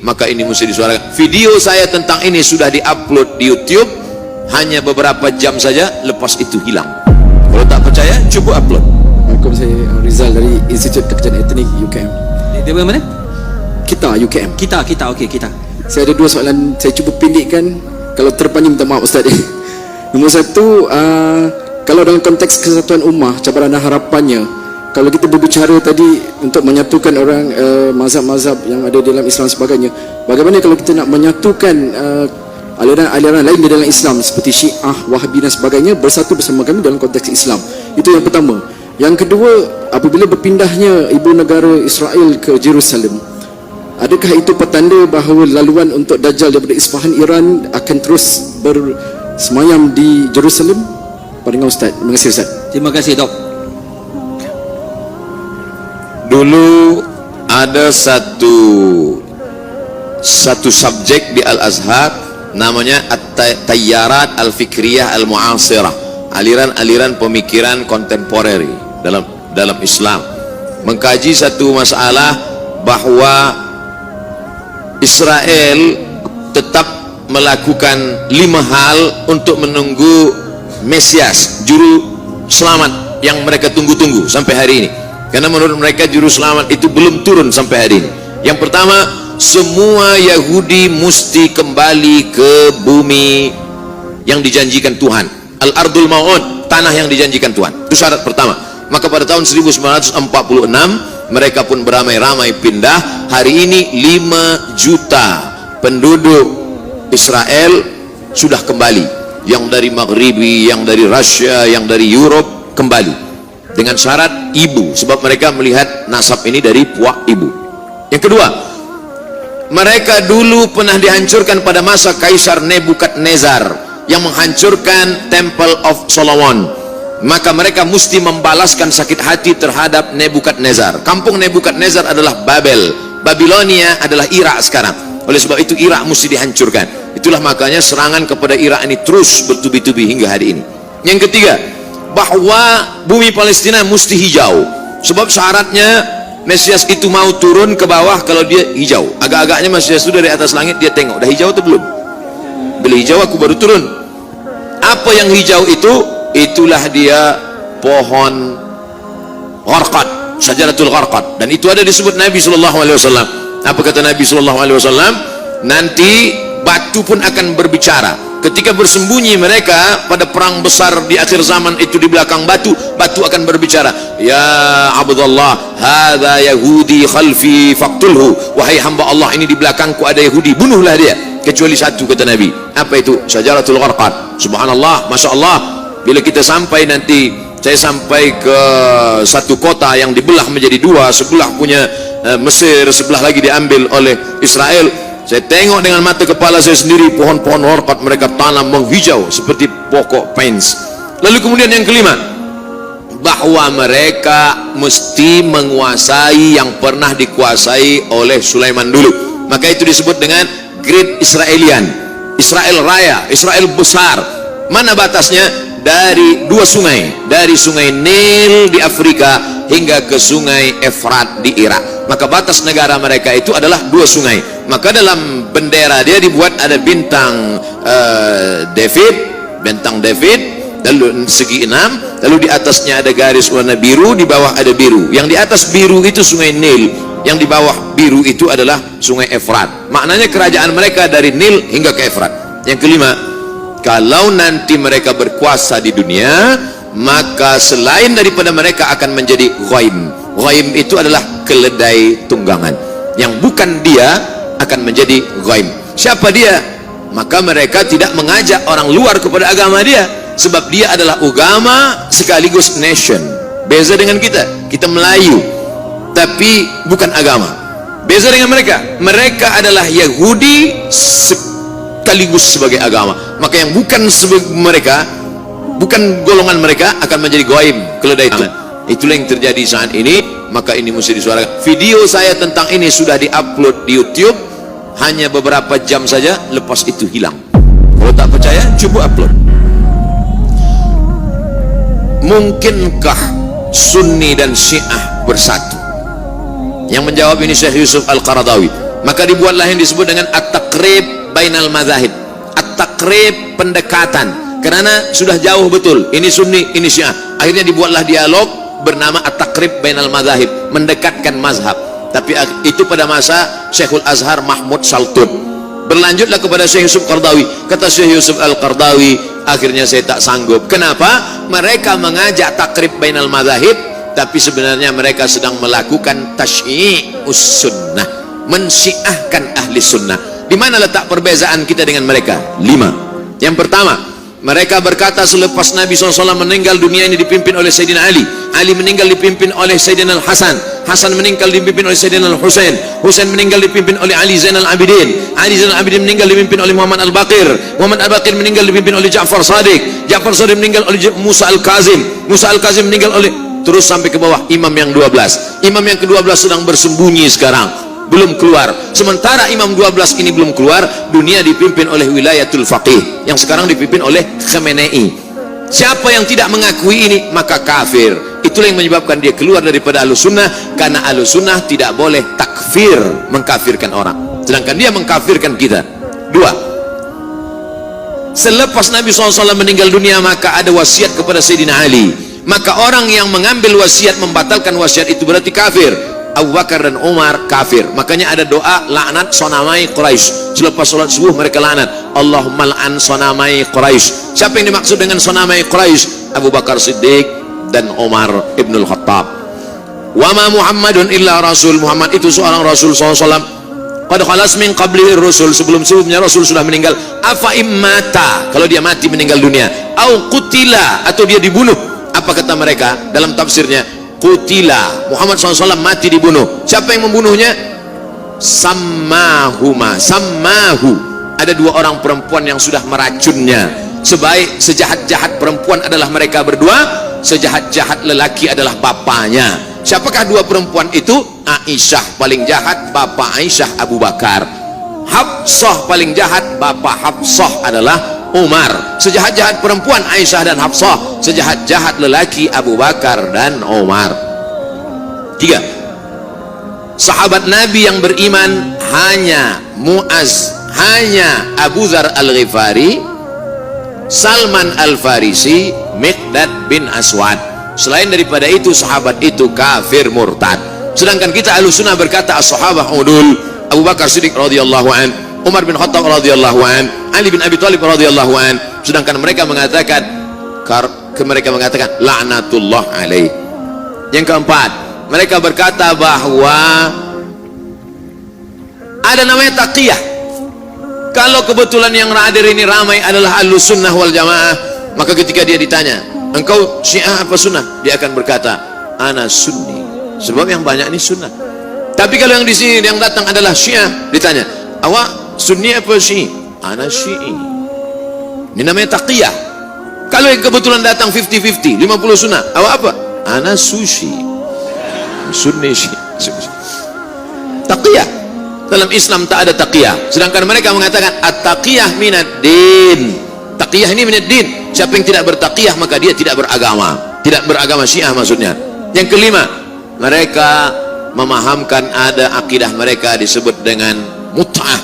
maka ini mesti disuarakan. Video saya tentang ini sudah diupload di YouTube, hanya beberapa jam saja, lepas itu hilang. Kalau tak percaya, coba upload. Assalamualaikum, saya Rizal dari Institut Kerjaan Etnik UKM. Dia mana? Kita UKM. Kita, okey, kita. Saya ada dua soalan, saya cuba pendekkan. Kalau terpanjang minta maaf Ustaz. Nombor satu, kalau dalam konteks kesatuan ummah, cabaran dan harapannya, kalau kita berbicara tadi untuk menyatukan orang mazhab-mazhab yang ada dalam Islam sebagainya, bagaimana kalau kita nak menyatukan aliran-aliran lain di dalam Islam seperti Syiah, Wahabi dan sebagainya bersatu bersama kami dalam konteks Islam? Itu yang pertama. Yang kedua, apabila berpindahnya ibu negara Israel ke Jerusalem, adakah itu petanda bahawa laluan untuk Dajjal daripada Isfahan Iran akan terus bersemayam di Jerusalem? Pandangan Ustaz. Terima kasih Ustaz. Terima kasih Dok. Dulu ada satu subjek di Al-Azhar namanya At-Tayyarat Al-Fikriyah Al-Mu'asirah, aliran-aliran pemikiran kontemporer dalam Islam, mengkaji satu masalah bahwa Israel tetap melakukan 5 hal untuk menunggu Mesias, juru selamat yang mereka tunggu-tunggu sampai hari ini. Karena menurut mereka juru selamat itu belum turun sampai hari ini. Yang pertama, semua Yahudi mesti kembali ke bumi yang dijanjikan Tuhan, Al-Ardul Ma'ud, tanah yang dijanjikan Tuhan. Itu syarat pertama. Maka pada tahun 1946 mereka pun beramai-ramai pindah. Hari ini 5 juta penduduk Israel sudah kembali, yang dari Maghribi, yang dari Rusia, yang dari Europe kembali dengan syarat ibu, sebab mereka melihat nasab ini dari puak ibu. Yang kedua, mereka dulu pernah dihancurkan pada masa Kaisar Nebukadnezar yang menghancurkan Temple of Solomon. Maka mereka mesti membalaskan sakit hati terhadap Nebukadnezar. Kampung Nebukadnezar adalah Babel, Babilonia adalah Irak sekarang. Oleh sebab itu Irak mesti dihancurkan. Itulah makanya serangan kepada Irak ini terus bertubi-tubi hingga hari ini. Yang ketiga, bahwa bumi Palestina mesti hijau, sebab syaratnya Mesias itu mau turun ke bawah kalau dia hijau. Agak-agaknya Mesias itu dari atas langit dia tengok dah hijau atau belum. Bila hijau aku baru turun. Apa yang hijau itu? Itulah dia pohon gharqad, syajaratul gharqad, dan itu ada disebut Nabi SAW. Apa kata Nabi SAW? Nanti batu pun akan berbicara. Ketika bersembunyi mereka pada perang besar di akhir zaman itu di belakang batu, batu akan berbicara, ya Abdullah, hadza Yahudi khalfi faqtulhu. Wahai hamba Allah, ini di belakangku ada Yahudi, bunuhlah dia. Kecuali satu, kata Nabi. Apa itu? Syajaratul gharqad. Subhanallah, Masya Allah. Bila kita sampai nanti, saya sampai ke satu kota yang dibelah menjadi 2, sebelah punya Mesir, sebelah lagi diambil oleh Israel. Saya tengok dengan mata kepala saya sendiri, pohon-pohon gharqad mereka tanam menghijau seperti pokok pines. Lalu kemudian yang kelima, bahwa mereka mesti menguasai yang pernah dikuasai oleh Sulaiman dulu. Maka itu disebut dengan Great Israelian, Israel Raya, Israel besar. Mana batasnya? Dari 2 sungai, dari sungai Nil di Afrika hingga ke sungai Efrat di Irak. Maka batas negara mereka itu adalah 2 sungai. Maka dalam bendera dia dibuat ada bintang David, lalu segi 6, lalu di atasnya ada garis warna biru, di bawah ada biru. Yang di atas biru itu sungai Nil, yang di bawah biru itu adalah sungai Efrat. Maknanya kerajaan mereka dari Nil hingga ke Efrat. Yang kelima, kalau nanti mereka berkuasa di dunia, maka selain daripada mereka akan menjadi ghaim. Ghaim itu adalah keledai tunggangan, yang bukan dia akan menjadi ghaim. Siapa dia? Maka mereka tidak mengajak orang luar kepada agama dia, sebab dia adalah agama sekaligus nation. Beza dengan kita, kita Melayu tapi bukan agama. Beza dengan mereka, mereka adalah Yahudi sekaligus sebagai agama. Maka yang bukan mereka, bukan golongan mereka akan menjadi ghaib, keledai tangan. Itulah yang terjadi saat ini. Maka ini mesti disuarakan. Video saya tentang ini sudah diupload di YouTube, hanya beberapa jam saja, lepas itu hilang. Kalau tak percaya, coba upload. Mungkinkah Sunni dan Syiah bersatu? Yang menjawab ini Syekh Yusuf Al-Qaradawi. Maka dibuatlah yang disebut dengan at-taqrib bainal madzahib. At-taqrib, pendekatan, karena sudah jauh betul, ini Sunni, ini Syiah. Akhirnya dibuatlah dialog bernama at-taqrib bainal madzahib, mendekatkan mazhab. Tapi itu pada masa Syekhul Azhar Mahmud Saltun. Berlanjutlah kepada Syekh Yusuf Qardawi. Kata Syekh Yusuf Al-Qardawi, akhirnya saya tak sanggup. Kenapa? Mereka mengajak takrib bainal madzahib, tapi sebenarnya mereka sedang melakukan tasyyi'us sunnah, mensyiahkan ahli sunnah. Di mana letak perbezaan kita dengan mereka? 5. Yang pertama, mereka berkata selepas Nabi SAW meninggal, dunia ini dipimpin oleh Sayyidina Ali. Ali meninggal dipimpin oleh Sayyidina Al-Hasan. Hasan meninggal dipimpin oleh Sayyidina Al-Husain. Husain meninggal dipimpin oleh Ali Zainal Abidin. Ali Zainal Abidin meninggal dipimpin oleh Muhammad Al-Baqir. Muhammad Al-Baqir meninggal dipimpin oleh Ja'far Shadiq. Ja'far Shadiq meninggal oleh Musa Al-Kazim. Musa Al-Kazim meninggal oleh, terus sampai ke bawah, imam yang 12. Imam yang ke-12 sedang bersembunyi sekarang, belum keluar. Sementara imam 12 ini belum keluar, dunia dipimpin oleh wilayatul faqih yang sekarang dipimpin oleh Khamenei. Siapa yang tidak mengakui ini maka kafir. Itulah yang menyebabkan dia keluar daripada Ahlus Sunnah, karena Ahlus Sunnah tidak boleh takfir, mengkafirkan orang, sedangkan dia mengkafirkan kita. 2. Selepas Nabi SAW meninggal dunia, maka ada wasiat kepada Sayyidina Ali. Maka orang yang mengambil wasiat membatalkan wasiat itu berarti kafir. Abu Bakar dan Umar kafir. Makanya ada doa laknat sonamai Quraisy. Selepas sholat subuh mereka laknat, Allahumma la'an sonamai Quraisy. Siapa yang dimaksud dengan sonamai Quraisy? Abu Bakar Siddiq dan Umar ibnul Khattab. Wa ma Muhammadun illa rasul. Muhammad itu seorang Rasul SAW. Qad khalas min qablihi rusul. Sebelum-sebelumnya Rasul sudah meninggal. Afa immata, kalau dia mati meninggal dunia, au qutila, atau dia dibunuh. Apa kata mereka dalam tafsirnya? Qutila, Muhammad SAW mati dibunuh. Siapa yang membunuhnya? Sammahuma, sammahu. Ada 2 orang perempuan yang sudah meracunnya. Sejahat-jahat perempuan adalah mereka berdua, sejahat-jahat lelaki adalah bapaknya. Siapakah 2 perempuan itu? Aisyah paling jahat, bapak Aisyah Abu Bakar. Hafsah paling jahat, bapak Hafsah adalah Umar. Sejahat-jahat perempuan Aisyah dan Hafsah, sejahat-jahat lelaki Abu Bakar dan Umar. 3. Sahabat Nabi yang beriman hanya Muaz, hanya Abu Dzar Al-Ghifari, Salman Al-Farisi, Miqdad bin Aswad. Selain daripada itu, sahabat itu kafir murtad. Sedangkan kita Ahlussunnah berkata as-sahabah udul. Abu Bakar Siddiq radhiyallahu an, Umar bin Khattab radhiyallahu an, Ali bin Abi Thalib radhiyallahu an. Sedangkan mereka mengatakan laknatullah alaih. Yang keempat, mereka berkata bahwa ada namanya taqiyah. Kalau kebetulan yang hadir ini ramai adalah Ahlus Sunnah wal Jamaah, maka ketika dia ditanya, engkau Syiah apa Sunnah? Dia akan berkata, ana Sunni. Sebab yang banyak ini Sunnah. Tapi kalau yang di sini yang datang adalah Syiah, ditanya, awak Sunni apa Syi'i? Ana Syi'i. Ini namanya taqiyah. Kalau yang kebetulan datang 50-50, 50 Sunnah, awak apa? Ana Sushi. Sunni Syi'i. Taqiyah. Dalam Islam tak ada taqiyah. Sedangkan mereka mengatakan at-taqiyah minad din. Taqiyah ini minad din. Siapa yang tidak bertaqiyah maka dia tidak beragama. Tidak beragama Syiah maksudnya. Yang kelima, mereka memahamkan ada akidah mereka disebut dengan mut'ah.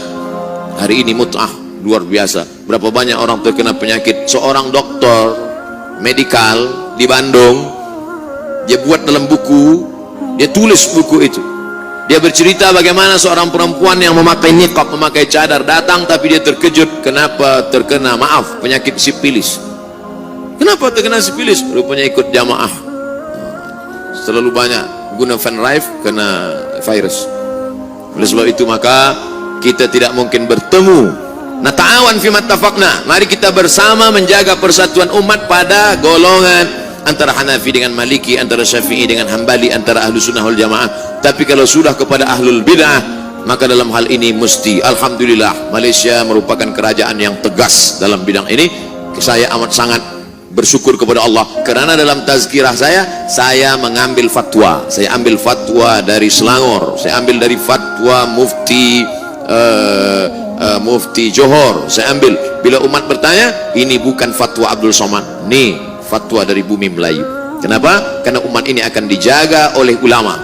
Hari ini mut'ah luar biasa. Berapa banyak orang terkena penyakit. Seorang dokter medikal di Bandung, dia buat dalam buku, dia tulis buku itu. Dia bercerita bagaimana seorang perempuan yang memakai niqab, memakai cadar datang, tapi dia terkejut kenapa terkena, maaf, penyakit sipilis. Kenapa terkena sipilis? Rupanya ikut jamaah, terlalu banyak guna Van Rife, kena virus. Oleh sebab itu maka kita tidak mungkin bertemu. Nata'awan fi mattafaqna. Mari kita bersama menjaga persatuan umat pada golongan antara Hanafi dengan Maliki, antara Syafi'i dengan Hambali, antara Ahlus Sunnah wal Jamaah. Tapi kalau sudah kepada Ahlul Bid'ah, maka dalam hal ini mesti, alhamdulillah, Malaysia merupakan kerajaan yang tegas dalam bidang ini. Saya amat sangat bersyukur kepada Allah, kerana dalam tazkirah saya mengambil fatwa. Saya ambil fatwa dari Selangor, saya ambil dari fatwa Mufti Johor, saya ambil. Bila umat bertanya, ini bukan fatwa Abdul Somad, ini fatwa dari bumi Melayu. Kenapa? Karena umat ini akan dijaga oleh ulama.